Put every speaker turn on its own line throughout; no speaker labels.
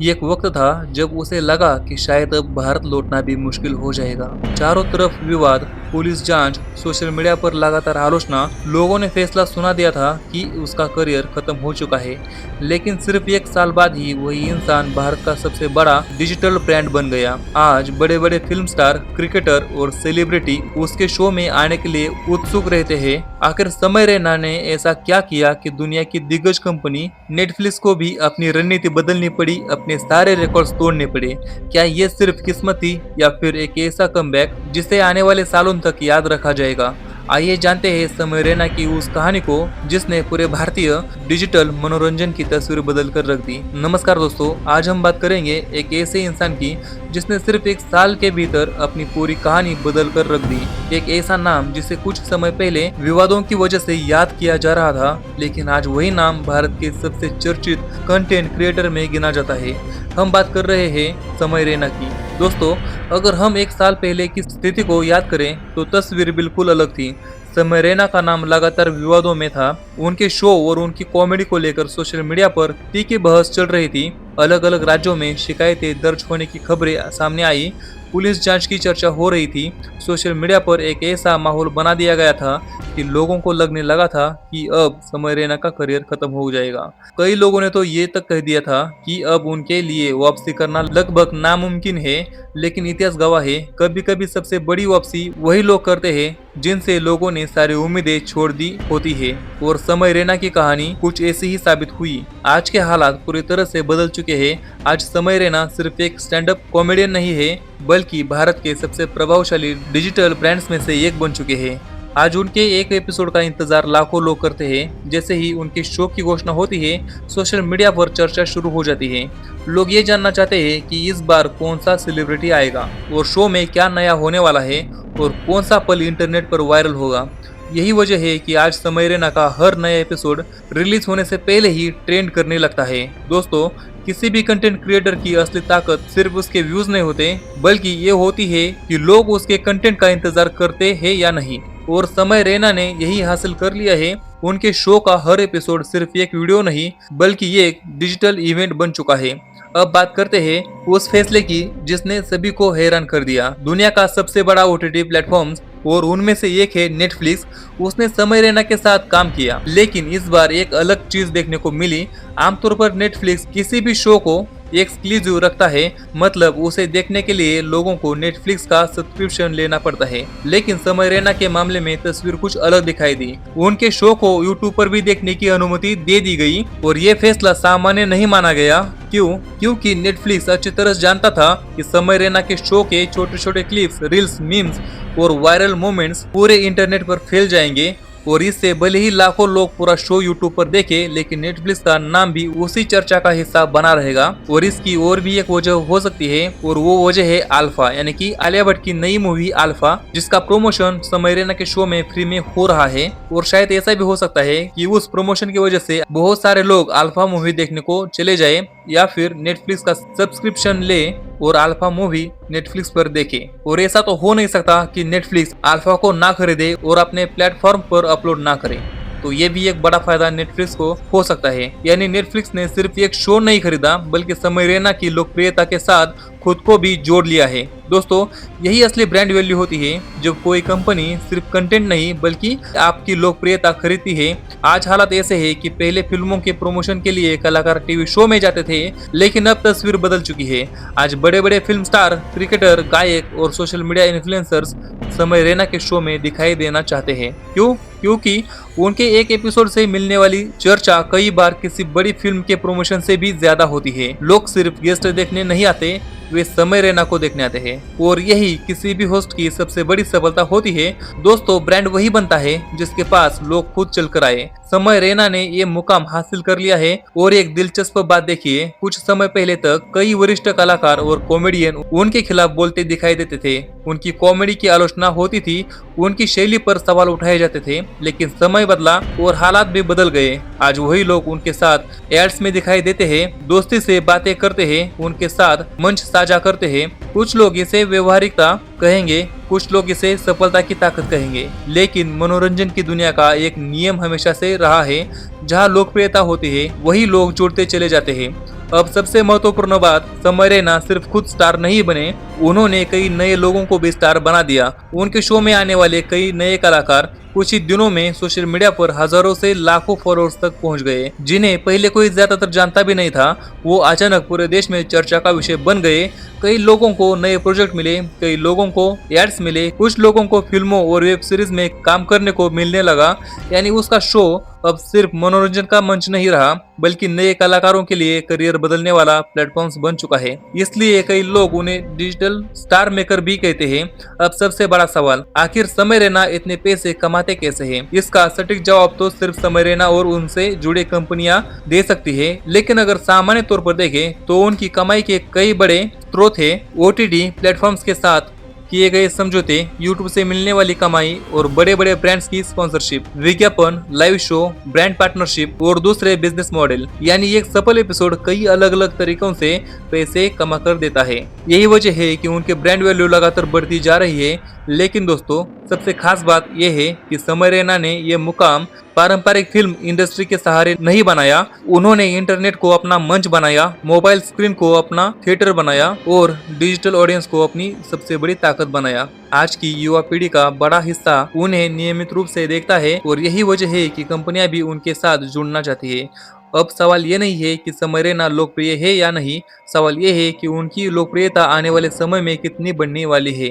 ये एक वक्त था जब उसे लगा कि शायद अब भारत लौटना भी मुश्किल हो जाएगा। चारों तरफ विवाद, पुलिस जांच, सोशल मीडिया पर लगातार आलोचना। लोगों ने फैसला सुना दिया था कि उसका करियर खत्म हो चुका है। लेकिन सिर्फ एक साल बाद ही वही इंसान भारत का सबसे बड़ा डिजिटल ब्रांड बन गया। आज बड़े बड़े फिल्म स्टार, क्रिकेटर और सेलिब्रिटी उसके शो में आने के लिए उत्सुक रहते हैं। आखिर समय रैना ने ऐसा क्या किया कि दुनिया की दिग्गज कंपनी नेटफ्लिक्स को भी अपनी रणनीति बदलनी पड़ी, अपने सारे रिकॉर्ड्स तोड़ने पड़े? क्या ये सिर्फ किस्मत थी या फिर एक ऐसा कमबैक जिसे आने वाले सालों तक याद रखा जाएगा? आइए जानते हैं समय रैना की उस कहानी को जिसने पूरे भारतीय डिजिटल मनोरंजन की तस्वीर बदल कर रख दी। नमस्कार दोस्तों, आज हम बात करेंगे एक ऐसे इंसान की जिसने सिर्फ एक साल के भीतर अपनी पूरी कहानी बदल कर रख दी। एक ऐसा नाम जिसे कुछ समय पहले विवादों की वजह से याद किया जा रहा था, लेकिन आज वही नाम भारत के सबसे चर्चित कंटेंट क्रिएटर में गिना जाता है। हम बात कर रहे हैं समय रैना की। दोस्तों, अगर हम एक साल पहले की स्थिति को याद करें तो तस्वीर बिल्कुल अलग थी। समय रैना का नाम लगातार विवादों में था। उनके शो और उनकी कॉमेडी को लेकर सोशल मीडिया पर तीखी बहस चल रही थी। अलग अलग राज्यों में शिकायतें दर्ज होने की खबरें सामने आई। पुलिस जांच की चर्चा हो रही थी। सोशल मीडिया पर एक ऐसा माहौल बना दिया गया था कि लोगों को लगने लगा था कि अब समय रैना का करियर खत्म हो जाएगा। कई लोगों ने तो ये तक कह दिया था कि अब उनके लिए वापसी करना लगभग नामुमकिन है। लेकिन इतिहास गवाह है, कभी कभी सबसे बड़ी वापसी वही लोग करते हैं जिनसे लोगों ने सारी उम्मीदें छोड़ दी होती है। और समय रैना की कहानी कुछ ऐसी ही साबित हुई। आज के हालात पूरी तरह से बदल चुके हैं। आज समय रैना सिर्फ एक स्टैंड अप कॉमेडियन नहीं है, बल्कि भारत के सबसे प्रभावशाली डिजिटल ब्रांड्स में से एक बन चुके हैं। आज उनके एक एपिसोड का इंतजार लाखों लोग करते हैं। जैसे ही उनके शो की घोषणा होती है, सोशल मीडिया पर चर्चा शुरू हो जाती है। लोग ये जानना चाहते हैं कि इस बार कौन सा सेलिब्रिटी आएगा और शो में क्या नया होने वाला है और कौन सा पल इंटरनेट पर वायरल होगा। यही वजह है कि आज समय रैना का हर नया एपिसोड रिलीज होने से पहले ही ट्रेंड करने लगता है। दोस्तों, किसी भी कंटेंट क्रिएटर की असली ताकत सिर्फ उसके व्यूज नहीं होते, बल्कि ये होती है कि लोग उसके कंटेंट का इंतजार करते हैं या नहीं। और समय रैना ने यही हासिल कर लिया है। उनके शो का हर एपिसोड सिर्फ एक वीडियो नहीं, बल्कि ये एक डिजिटल इवेंट बन चुका है। अब बात करते हैं उस फैसले की जिसने सभी को हैरान कर दिया। दुनिया का सबसे बड़ा ओटीटी प्लेटफॉर्म और उनमें से एक है नेटफ्लिक्स। उसने समय रैना के साथ काम किया, लेकिन इस बार एक अलग चीज देखने को मिली। आमतौर पर नेटफ्लिक्स किसी भी शो को एक्सक्लूसिव रखता है, मतलब उसे देखने के लिए लोगों को नेटफ्लिक्स का सब्सक्रिप्शन लेना पड़ता है। लेकिन समय रैना के मामले में तस्वीर कुछ अलग दिखाई दी। उनके शो को यूट्यूब पर भी देखने की अनुमति दे दी गई और ये फैसला सामान्य नहीं माना गया। क्यों? क्योंकि नेटफ्लिक्स अच्छी तरह जानता था कि समय रैना के शो के छोटे छोटे क्लिप्स, रील्स, मीम्स और वायरल मोमेंट्स पूरे इंटरनेट पर फैल जाएंगे। और इससे भले ही लाखों लोग पूरा शो यूट्यूब पर देखें, लेकिन नेटफ्लिक्स का नाम भी उसी चर्चा का हिस्सा बना रहेगा। और इसकी और भी एक वजह हो सकती है, और वो वजह है अल्फा, यानी कि आलिया भट्ट की नई मूवी अल्फा, जिसका प्रमोशन समय रैना के शो में फ्री में हो रहा है। और शायद ऐसा भी हो सकता है कि उस प्रमोशन की वजह से बहुत सारे लोग अल्फा मूवी देखने को चले जाए या फिर नेटफ्लिक्स का सब्सक्रिप्शन ले और अल्फा मूवी नेटफ्लिक्स पर देखे। और ऐसा तो हो नहीं सकता कि नेटफ्लिक्स अल्फा को ना खरीदे और अपने प्लेटफॉर्म पर अपलोड ना करे। तो ये भी एक बड़ा फायदा नेटफ्लिक्स को हो सकता है। यानी नेटफ्लिक्स ने सिर्फ एक शो नहीं खरीदा, बल्कि समय रैना की लोकप्रियता के साथ खुद को भी जोड़ लिया है। दोस्तों, यही असली ब्रांड वैल्यू होती है, जब कोई कंपनी सिर्फ कंटेंट नहीं बल्कि आपकी लोकप्रियता खरीदती है। आज हालात ऐसे है कि पहले फिल्मों के प्रमोशन के लिए कलाकार टीवी शो में जाते थे, लेकिन अब तस्वीर बदल चुकी है। आज बड़े बड़े फिल्म स्टार, क्रिकेटर, गायक और सोशल मीडिया इन्फ्लुएंसर्स समय रैना के शो में दिखाई देना चाहते हैं। क्यों? क्योंकि उनके एक एपिसोड से मिलने वाली चर्चा कई बार किसी बड़ी फिल्म के प्रमोशन से भी ज्यादा होती है। लोग सिर्फ गेस्ट देखने नहीं आते, वे समय रैना को देखने आते हैं। और यही किसी भी होस्ट की सबसे बड़ी सफलता होती है। दोस्तों, ब्रांड वही बनता है जिसके पास लोग खुद चलकर आए। समय रैना ने ये मुकाम हासिल कर लिया है। और एक दिलचस्प बात देखिए, कुछ समय पहले तक कई वरिष्ठ कलाकार और कॉमेडियन उनके खिलाफ बोलते दिखाई देते थे। उनकी कॉमेडी की आलोचना होती थी, उनकी शैली पर सवाल उठाए जाते थे। लेकिन समय बदला और हालात भी बदल गए। आज वही लोग उनके साथ एड्स में दिखाई देते हैं, दोस्ती से बातें करते हैं, उनके साथ मंच साझा करते हैं। कुछ लोग इसे व्यवहारिकता कहेंगे, कुछ लोग इसे सफलता की ताकत कहेंगे। लेकिन मनोरंजन की दुनिया का एक नियम हमेशा से रहा है, जहां लोकप्रियता होती है वही लोग जुड़ते चले जाते हैं। अब सबसे महत्वपूर्ण बात, समय रैना सिर्फ खुद स्टार नहीं बने, उन्होंने कई नए लोगों को भी स्टार बना दिया। उनके शो में आने वाले कई नए कलाकार कुछ ही दिनों में सोशल मीडिया पर हजारों से लाखों फॉलोअर्स तक पहुंच गए, जिन्हें पहले कोई ज्यादातर जानता भी नहीं था। वो अचानक पूरे देश में चर्चा का विषय बन गए। कई लोगों को नए प्रोजेक्ट मिले, कई लोगों को एड्स मिले, कुछ लोगों को फिल्मों और वेब सीरीज में काम करने को मिलने लगा। यानी उसका शो अब सिर्फ मनोरंजन का मंच नहीं रहा, बल्कि नए कलाकारों के लिए करियर बदलने वाला प्लेटफॉर्म बन चुका है। इसलिए कई लोग उन्हें डिजिटल स्टार मेकर भी कहते हैं। अब सबसे बड़ा सवाल, आखिर समय रैना इतने पैसे कमाते कैसे हैं? इसका सटीक जवाब तो सिर्फ समय रैना और उनसे जुड़े कंपनियां दे सकती है। लेकिन अगर सामान्य तौर पर देखें तो उनकी कमाई के कई बड़े स्रोत है। ओटीटी प्लेटफॉर्म्स के साथ किए गए समझौते, यूट्यूब से मिलने वाली कमाई और बड़े बड़े ब्रांड्स की स्पॉन्सरशिप, विज्ञापन, लाइव शो, ब्रांड पार्टनरशिप और दूसरे बिजनेस मॉडल। यानी एक सफल एपिसोड कई अलग अलग तरीकों से पैसे कमा कर देता है। यही वजह है कि उनके ब्रांड वैल्यू लगातार बढ़ती जा रही है। लेकिन दोस्तों, सबसे खास बात यह है कि समय रैना ने यह मुकाम पारंपरिक फिल्म इंडस्ट्री के सहारे नहीं बनाया। उन्होंने इंटरनेट को अपना मंच बनाया, मोबाइल स्क्रीन को अपना थिएटर बनाया और डिजिटल ऑडियंस को अपनी सबसे बड़ी ताकत बनाया। आज की युवा पीढ़ी का बड़ा हिस्सा उन्हें नियमित रूप से देखता है और यही वजह है कि कंपनियां भी उनके साथ जुड़ना चाहती है। अब सवाल ये नहीं है कि समय रैना लोकप्रिय है या नहीं, सवाल ये है कि उनकी लोकप्रियता आने वाले समय में कितनी बढ़ने वाली है।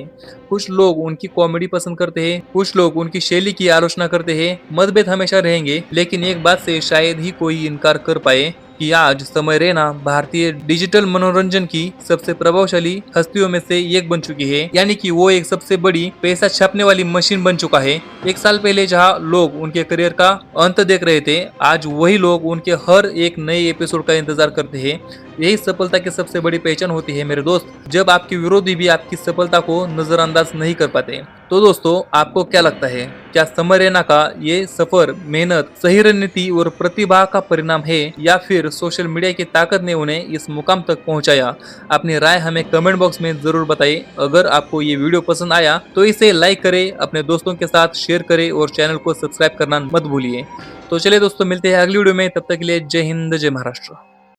कुछ लोग उनकी कॉमेडी पसंद करते हैं, कुछ लोग उनकी शैली की आलोचना करते हैं। मतभेद हमेशा रहेंगे, लेकिन एक बात से शायद ही कोई इनकार कर पाए कि आज समय रैना भारतीय डिजिटल मनोरंजन की सबसे प्रभावशाली हस्तियों में से एक बन चुकी है। यानी कि वो एक सबसे बड़ी पैसा छापने वाली मशीन बन चुका है। एक साल पहले जहां लोग उनके करियर का अंत देख रहे थे, आज वही लोग उनके हर एक नए एपिसोड का इंतजार करते हैं। यही सफलता की सबसे बड़ी पहचान होती है मेरे दोस्त, जब आपके विरोधी भी आपकी सफलता को नजरअंदाज नहीं कर पाते। तो दोस्तों, आपको क्या लगता है, क्या समय रैना का ये सफर मेहनत, सही रणनीति और प्रतिभा का परिणाम है, या फिर सोशल मीडिया की ताकत ने उन्हें इस मुकाम तक पहुंचाया? अपनी राय हमें कमेंट बॉक्स में जरूर बताइए। अगर आपको ये वीडियो पसंद आया तो इसे लाइक करें, अपने दोस्तों के साथ शेयर करें और चैनल को सब्सक्राइब करना मत भूलिए। तो चलिए दोस्तों, मिलते हैं अगली वीडियो में। तब तक के लिए जय हिंद, जय महाराष्ट्र।